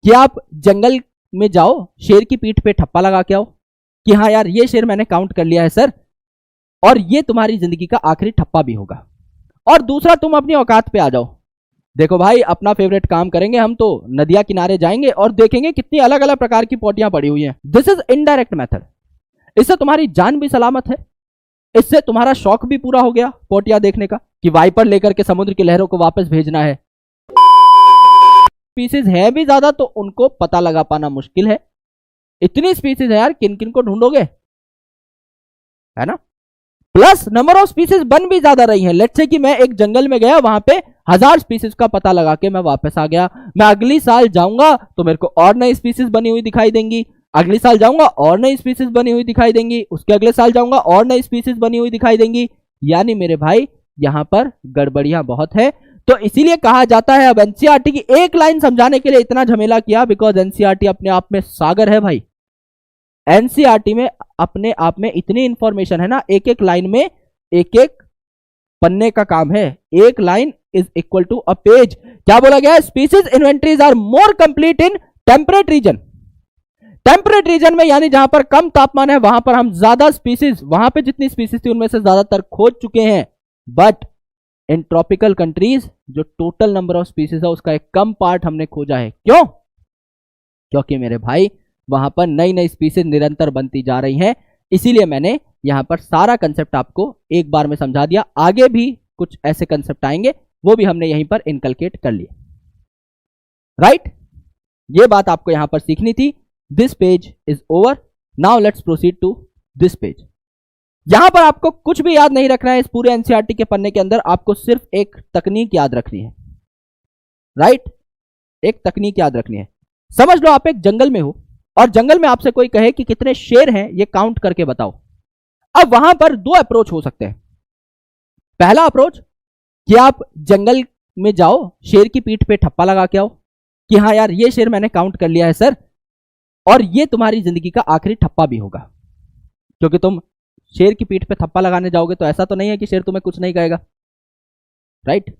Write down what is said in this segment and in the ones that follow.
कि आप जंगल में जाओ, शेर की पीठ पे ठप्पा लगा के आओ कि हाँ यार ये शेर मैंने काउंट कर लिया है सर, और ये तुम्हारी जिंदगी का आखिरी ठप्पा भी होगा। और दूसरा, तुम अपनी औकात पे आ जाओ। देखो भाई, अपना फेवरेट काम करेंगे हम तो नदिया किनारे जाएंगे और देखेंगे कितनी अलग अलग प्रकार की पोटियां पड़ी हुई हैं। This is indirect method. इससे तुम्हारी जान भी सलामत है, इससे तुम्हारा शौक भी पूरा हो गया पोटियां देखने का, कि वाइपर लेकर के समुद्र की लहरों को वापस भेजना है। स्पीसीज है भी ज्यादा तो उनको पता लगा पाना मुश्किल है। इतनी स्पीसीज है यार, किन किन को ढूंढोगे, है ना। प्लस नंबर ऑफ स्पीसीज बन भी ज्यादा रही है। लेट्स से कि मैं एक जंगल में गया, वहां पे 1000 स्पीसीज का पता लगा के मैं वापस आ गया। मैं अगली साल जाऊंगा तो मेरे को और नई स्पीसीज बनी हुई दिखाई देंगी, अगली साल जाऊंगा और नई स्पीसीज बनी हुई दिखाई देंगी, उसके अगले साल जाऊंगा और नई स्पीसीज बनी हुई दिखाई देंगी। यानी मेरे भाई यहां पर गड़बड़ियां बहुत है। तो इसीलिए कहा जाता है, अब एनसीईआरटी की एक लाइन समझाने के लिए इतना झमेला किया, बिकॉज एनसीईआरटी अपने आप में सागर है भाई। एनसीईआरटी में अपने आप में इतनी इंफॉर्मेशन है ना, एक एक लाइन में एक एक पन्ने का काम है। एक line is equal to a page. क्या बोला गया? Species inventories are more complete in temperate region. Temperate region में यानी जहां पर कम तापमान है वहां पर हम ज्यादा स्पीसीज, वहां पे जितनी स्पीसीज थी उनमें से ज्यादातर खोज चुके हैं। बट इन ट्रॉपिकल कंट्रीज जो टोटल नंबर ऑफ स्पीसीज है उसका एक कम पार्ट हमने खोजा है। क्यों? क्योंकि मेरे भाई वहां पर नई नई स्पीसीज निरंतर बनती जा रही हैं। इसीलिए मैंने यहां पर सारा कंसेप्ट आपको एक बार में समझा दिया। आगे भी कुछ ऐसे कंसेप्ट आएंगे, वो भी हमने यहीं पर इनकलकेट कर लिए। राइट, ये बात आपको यहां पर सीखनी थी। This page is over, now let's proceed to this page. यहां पर आपको कुछ भी याद नहीं रखना है। इस पूरे एनसीईआरटी के पन्ने के अंदर आपको सिर्फ एक तकनीक याद रखनी है। राइट, एक तकनीक याद रखनी है। समझ लो आप एक जंगल में हो और जंगल में आपसे कोई कहे कि कितने शेर हैं ये काउंट करके बताओ। अब वहां पर दो अप्रोच हो सकते हैं। पहला अप्रोच कि आप जंगल में जाओ, शेर की पीठ पे ठप्पा लगा के आओ कि हाँ यार ये शेर मैंने काउंट कर लिया है सर, और ये तुम्हारी जिंदगी का आखिरी ठप्पा भी होगा। क्योंकि तुम शेर की पीठ पे थप्पा लगाने जाओगे तो ऐसा तो नहीं है कि शेर तुम्हें कुछ नहीं कहेगा। राइट,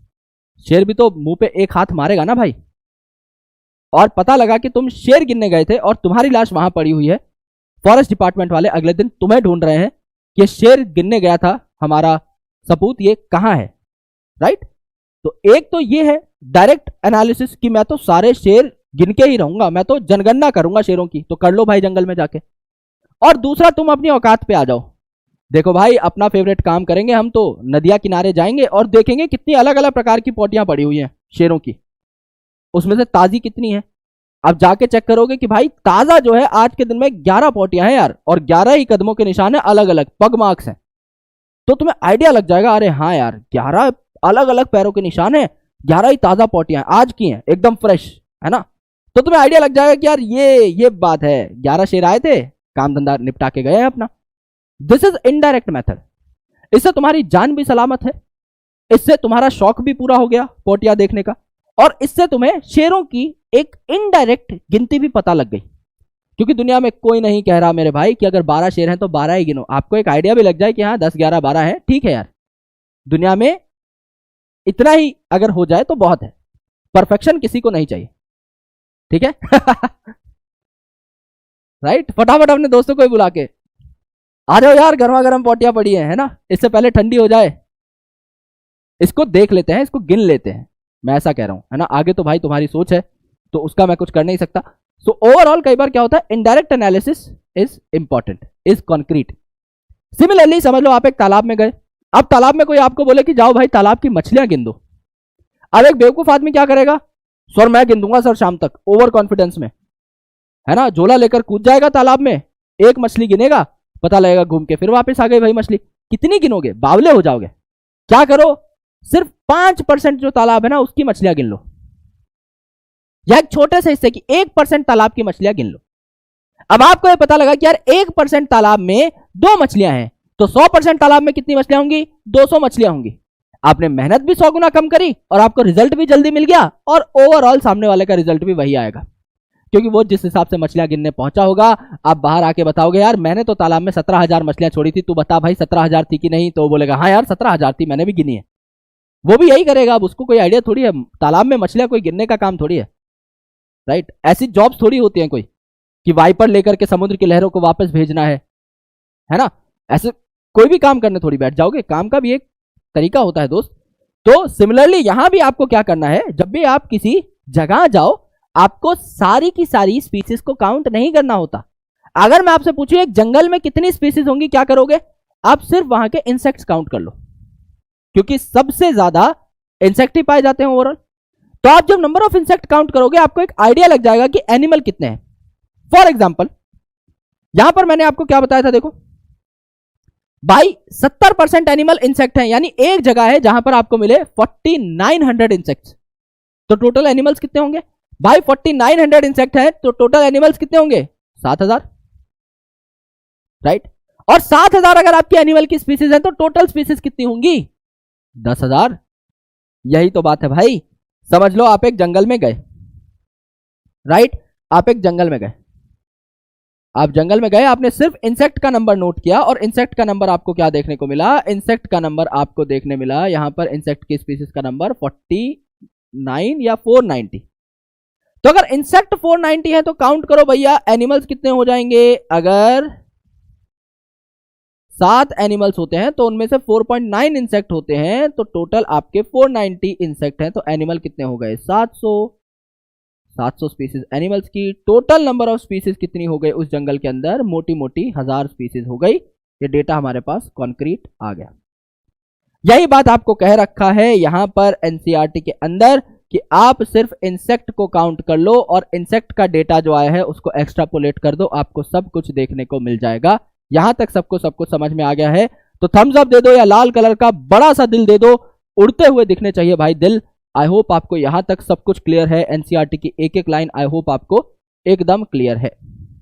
शेर भी तो मुंह पे एक हाथ मारेगा ना भाई। और पता लगा कि तुम शेर गिनने गए थे और तुम्हारी लाश वहां पड़ी हुई है, फॉरेस्ट डिपार्टमेंट वाले अगले दिन तुम्हें ढूंढ रहे हैं कि शेर गिनने गया था हमारा सपूत, ये कहां है। राइट, तो एक तो ये है डायरेक्ट एनालिसिस कि मैं तो सारे शेर गिन के ही रहूंगा, मैं तो जनगणना करूंगा शेरों की, तो कर लो भाई जंगल में जाके। और दूसरा, तुम अपनी औकात पे आ जाओ। देखो भाई, अपना फेवरेट काम करेंगे हम तो नदिया किनारे जाएंगे और देखेंगे कितनी अलग अलग प्रकार की पोटियां पड़ी हुई हैं शेरों की, उसमें से ताजी कितनी है। आप जाके चेक करोगे कि भाई ताजा जो है आज के दिन में 11 पोटियां हैं यार, और 11 ही कदमों के निशान है, अलग अलग पग मार्क्स हैं। तो तुम्हें आइडिया लग जाएगा, अरे हाँ यार 11 अलग अलग पैरों के निशान है, 11 ही ताजा पोटियां आज की हैं, एकदम फ्रेश, है ना। तो तुम्हें आइडिया लग जाएगा कि यार ये बात है, 11 शेर आए थे, काम धंधा निपटा के गए हैं अपना। This is indirect method. इससे तुम्हारी जान भी सलामत है, इससे तुम्हारा शौक भी पूरा हो गया पोटियां देखने का, और इससे तुम्हें शेरों की एक इनडायरेक्ट गिनती भी पता लग गई। क्योंकि दुनिया में कोई नहीं कह रहा मेरे भाई कि अगर 12 शेर हैं तो 12 ही गिनो। आपको एक आइडिया भी लग जाए कि हाँ 10 11 12 है, ठीक है यार, दुनिया में इतना ही अगर हो जाए तो बहुत है। परफेक्शन किसी को नहीं चाहिए, ठीक है। राइट, फटाफट अपने दोस्तों को ही बुला के आ जाओ यार, गर्मा गर्म पोटियां पड़ी है ना, इससे पहले ठंडी हो जाए। इसको देख लेते हैं, इसको गिन लेते हैं, मैं ऐसा कह रहा हूं, है ना। आगे तो भाई तुम्हारी सोच है तो उसका मैं कुछ कर नहीं सकता। सो ओवरऑल कई बार क्या होता है, indirect analysis is important, is concrete. Similarly समझ लो आप एक तालाब में गए, अब तालाब में कोई आपको बोले कि जाओ भाई तालाब की मछलियां गिन दो। अब एक बेवकूफ आदमी क्या करेगा, सर मैं गिन दूंगा सर शाम तक, ओवर कॉन्फिडेंस में, है ना, झोला लेकर कूद जाएगा तालाब में, एक मछली गिनेगा, पता लगेगा घूम के फिर वापस आ गई भाई मछली। कितनी गिनोगे, बावले हो जाओगे। क्या करो, सिर्फ 5% जो तालाब है ना उसकी मछलियां गिन लो, या एक छोटे से हिस्से की 1% तालाब की मछलियां गिन लो। अब आपको ये पता लगा कि यार 1% तालाब में 2 मछलियां हैं, तो 100% तालाब में कितनी मछलियां होंगी, 200 मछलियां होंगी। आपने मेहनत भी 100 गुना कम करी और आपको रिजल्ट भी जल्दी मिल गया, और ओवरऑल सामने वाले का रिजल्ट भी वही आएगा। क्योंकि वो जिस हिसाब से मछलियां गिनने पहुंचा होगा, आप बाहर आके बताओगे यार मैंने तो तालाब में 17,000 मछलियां छोड़ी थी, तू बता भाई 17,000 थी कि नहीं, तो वो बोलेगा हाँ यार 17,000 थी, मैंने भी गिनी है। वो भी यही करेगा, अब उसको कोई आइडिया थोड़ी है, तालाब में मछलियां कोई गिनने का काम थोड़ी है। राइट। ऐसी जॉब्स थोड़ी होती हैं कोई कि वाइपर लेकर के समुद्र की लहरों को वापस भेजना है ना। ऐसे कोई भी काम करने थोड़ी बैठ जाओगे, काम का भी एक तरीका होता है दोस्त। तो सिमिलरली यहां भी आपको क्या करना है, जब भी आप किसी जगह जाओ आपको सारी की सारी स्पीसीज को काउंट नहीं करना होता। अगर मैं आपसे पूछूं एक जंगल में कितनी स्पीसीज होंगी, क्या करोगे आप? सिर्फ वहां के इंसेक्ट्स काउंट कर लो, क्योंकि सबसे ज्यादा इंसेक्ट ही पाए जाते हैं ओवरऑल। तो आप जब नंबर ऑफ इंसेक्ट काउंट करोगे आपको एक आइडिया लग जाएगा कि एनिमल कितने हैं। फॉर एग्जाम्पल यहां पर मैंने आपको क्या बताया था, देखो भाई 70% एनिमल इंसेक्ट हैं, यानी एक जगह है जहां पर आपको मिले 4900 इंसेक्ट्स। तो टोटल एनिमल्स कितने होंगे भाई? 4900 इंसेक्ट है तो टोटल एनिमल्स कितने होंगे? 7000, राइट। और 7000 अगर आपकी एनिमल की स्पीसीज है तो टोटल स्पीसीज कितनी होंगी? 10,000। यही तो बात है भाई। समझ लो आप एक जंगल में गए, राइट। आप एक जंगल में गए, आप जंगल में गए, आपने सिर्फ इंसेक्ट का नंबर नोट किया और इंसेक्ट का नंबर आपको क्या देखने को मिला? इंसेक्ट का नंबर आपको देखने मिला यहां पर इंसेक्ट की स्पीसीज का नंबर 49 या 490। तो अगर इंसेक्ट 490 है तो काउंट करो भैया एनिमल्स कितने हो जाएंगे। अगर 7 एनिमल्स होते हैं तो उनमें से 4.9 इंसेक्ट होते हैं, तो टोटल आपके 490 इंसेक्ट हैं। तो एनिमल कितने हो गए? 700 स्पीसीज एनिमल्स की। टोटल नंबर ऑफ स्पीसीज कितनी हो गई उस जंगल के अंदर? मोटी मोटी 1000 स्पीसीज हो गई। ये डेटा हमारे पास कॉन्क्रीट आ गया। यही बात आपको कह रखा है यहां पर एनसीईआरटी के अंदर कि आप सिर्फ इंसेक्ट को काउंट कर लो और इंसेक्ट का डेटा जो आया है उसको एक्स्ट्रापोलेट कर दो, आपको सब कुछ देखने को मिल जाएगा। यहां तक सबको सब कुछ समझ में आ गया है तो थम्स अप दे दो या लाल कलर का बड़ा सा दिल दे दो, उड़ते हुए दिखने चाहिए भाई दिल। आई होप आपको यहां तक सब कुछ क्लियर है। एनसीईआरटी की एक एक लाइन आई होप आपको एकदम क्लियर है।